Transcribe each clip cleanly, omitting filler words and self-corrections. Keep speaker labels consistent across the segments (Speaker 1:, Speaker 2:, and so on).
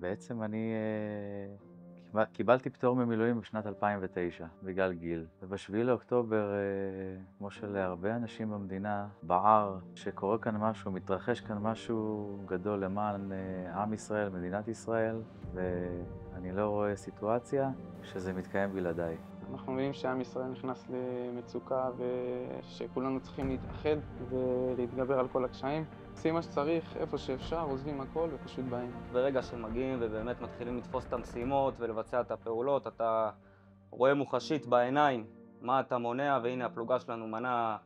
Speaker 1: בעצם אני קיבלתי פטור ממילואים בשנת 2009, בגלל גיל. וב-7 לאוקטובר, כמו שלהרבה אנשים במדינה, בער שקורה כאן משהו, מתרחש כאן משהו גדול למען עם ישראל, מדינת ישראל, ואני לא רואה סיטואציה שזה מתקיים בלעדיי.
Speaker 2: אנחנו מבינים שעם ישראל נכנס למצוקה ושכולנו צריכים להתאחד ולהתגבר על כל הקשיים. עושים מה שצריך, איפה שאפשר, עוזבים הכל ופשוט באים.
Speaker 3: ברגע שמגיעים ובאמת מתחילים לתפוס את המשימות ולבצע את הפעולות, אתה רואה מוחשית בעיניים מה אתה מונע, והנה הפלוגה שלנו מנעה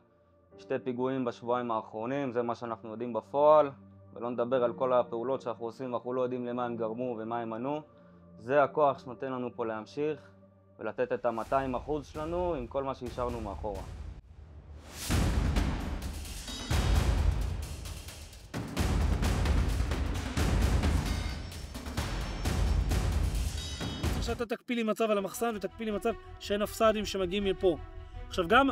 Speaker 3: 2 פיגועים בשבועיים האחרונים, זה מה שאנחנו יודעים בפועל, ולא נדבר על כל הפעולות שאנחנו עושים ואנחנו לא יודעים למה הם גרמו ומה הם מנעו. זה הכוח שנותן לנו פה להמשיך ולתת את ה-200% שלנו עם כל מה שהשארנו מאחורה.
Speaker 4: שאתה תקפיל לי מצב על המחסן ותקפיל לי מצב שאין הפסדים שמגיעים מפה. עכשיו גם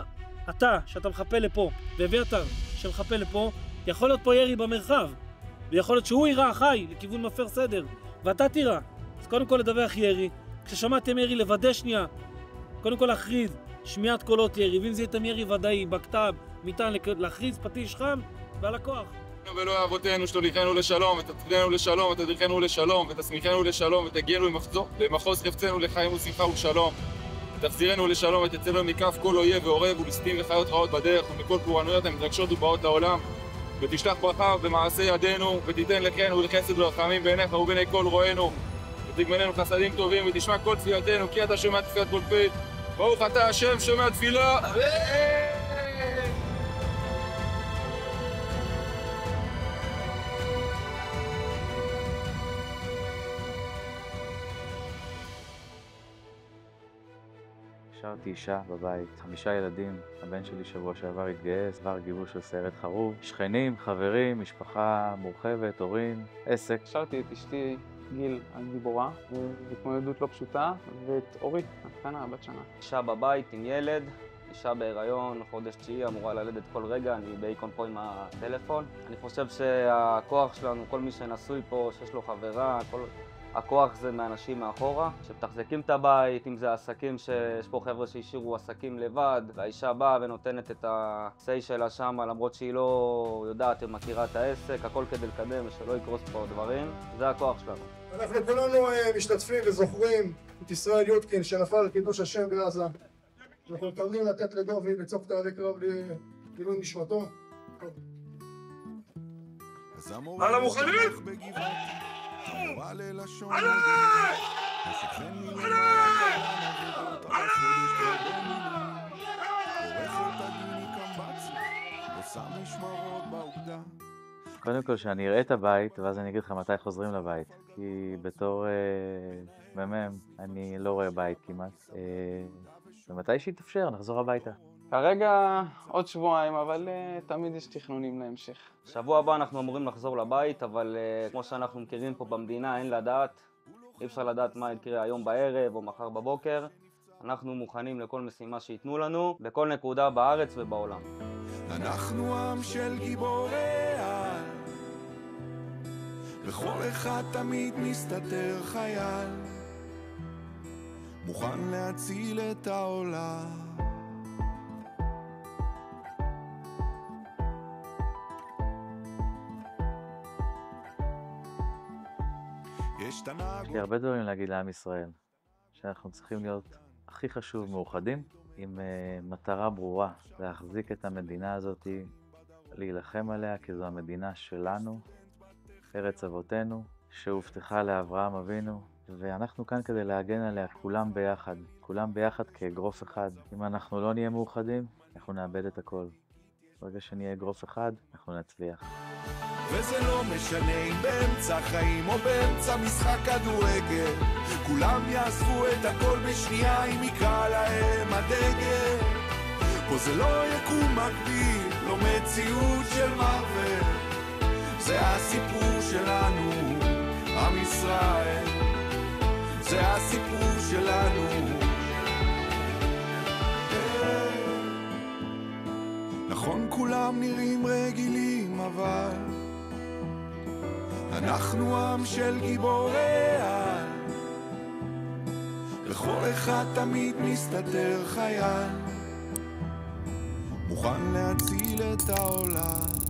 Speaker 4: אתה, שאתה מחפה לפה, ואביתר שמחפה לפה, יכול להיות פה ירי במרחב, ויכול להיות שהוא יירה חי לכיוון מפר סדר, ואתה תירה. אז קודם כל לדווח ירי, כששמעתם ירי לוודא שנייה, קודם כל להכריז שמיעת קולות ירי, ואם זה איתם ירי ודאי, בכתב, ניתן להכריז פטיש חם ועל הכוח.
Speaker 5: ולא אבותינו שתוליכנו לשלום, ותצילנו לשלום, ותדריכנו לשלום, ותסמיכנו לשלום, ותגיענו למחוז חפצנו לחיים ושמחה ושלום. ותחזירנו לשלום, ותצאנו מכף כל אויב ועורב וליסטים וחיות רעות בדרך, ומכל פורענויות המתרגשות ובאות לעולם. ותשלח ברכה במעשה ידינו, ותיתן לכנו ולחסד ורחמים בעיניך ובעיני כל רואינו. ותגמלנו חסדים טובים, ותשמע כל תפילתנו, כי אתה שומע תפילת כל פה. ברוך אתה השם שומע תפילה.
Speaker 1: השארתי אישה בבית, 5 ילדים, הבן שלי שבוע שעבר התגייס, עבר גיבוש של סיירת חרוב, שכנים, חברים, משפחה מורחבת, הורים, עסק.
Speaker 2: השארתי את אשתי גיל הגיבורה, בהתמודדות לא פשוטה, ואת אורית, הקטנה, בת שנה.
Speaker 3: אישה בבית עם ילד, אישה בהיריון, חודש 9, אמורה ללדת כל רגע, אני באיקון פה עם הטלפון. אני חושב שהכוח שלנו, כל מי שנשוי פה, שיש לו חברה, הכוח זה מאנשים מאחורה, שמתחזקים את הבית, אם זה עסקים שיש פה חבר'ה שהשאירו עסקים לבד, והאישה באה ונותנת את ה-say שלה שם, למרות שהיא לא יודעת ומכירה את העסק, הכל כדי לקדם ושלא יקרוס פה דברים, זה הכוח שלנו.
Speaker 6: אנחנו כולנו משתתפים וזוכרים את ישראל יודקין שנפל על קידוש השם בעזה. אנחנו מתכוונים לתת לדובי לצוק תעלי קרב לעילוי נשמתו.
Speaker 5: על המוכנים!
Speaker 1: קודם כל שאני אראה את הבית, ואז אני אגיד לך מתי חוזרים לבית. כי בתור מ"מ אני לא רואה בית כמעט. ומתי שיתאפשר, נחזור הביתה.
Speaker 2: כרגע עוד שבועיים, אבל תמיד יש תכנונים להמשך.
Speaker 3: שבוע הבא אנחנו אמורים לחזור לבית, אבל כמו שאנחנו מכירים פה במדינה, אין לדעת. אי אפשר לדעת מה יקרה היום בערב או מחר בבוקר. אנחנו מוכנים לכל משימה שיתנו לנו, בכל נקודה בארץ ובעולם.
Speaker 7: אנחנו עם של גיבורי על, בכל אחד תמיד מסתתר חייל, מוכן להציל את העולם.
Speaker 1: יש לי הרבה דברים להגיד לעם ישראל, שאנחנו צריכים להיות הכי חשוב מאוחדים, עם מטרה ברורה, להחזיק את המדינה הזאת, להילחם עליה, כי זו המדינה שלנו, ארץ אבותינו, שהובטחה לאברהם אבינו, ואנחנו כאן כדי להגן עליה כולם ביחד כאגרוף אחד. אם אנחנו לא נהיה מאוחדים, אנחנו נאבד את הכל. ברגע שנהיה אגרוף אחד, אנחנו נצליח.
Speaker 7: וזה לא משנה אם באמצע חיים או באמצע משחק כדורגל, כולם יעזבו את הכל בשנייה אם יקרא להם הדגל. פה זה לא יקום מקביל, לא מציאות של מרוול, זה הסיפור שלנו, עם ישראל, זה הסיפור שלנו. נכון כולם נראים רגילים, אבל אנחנו עם של גיבורי על, לכל אחד תמיד מסתתר חייל, מוכן להציל את העולם.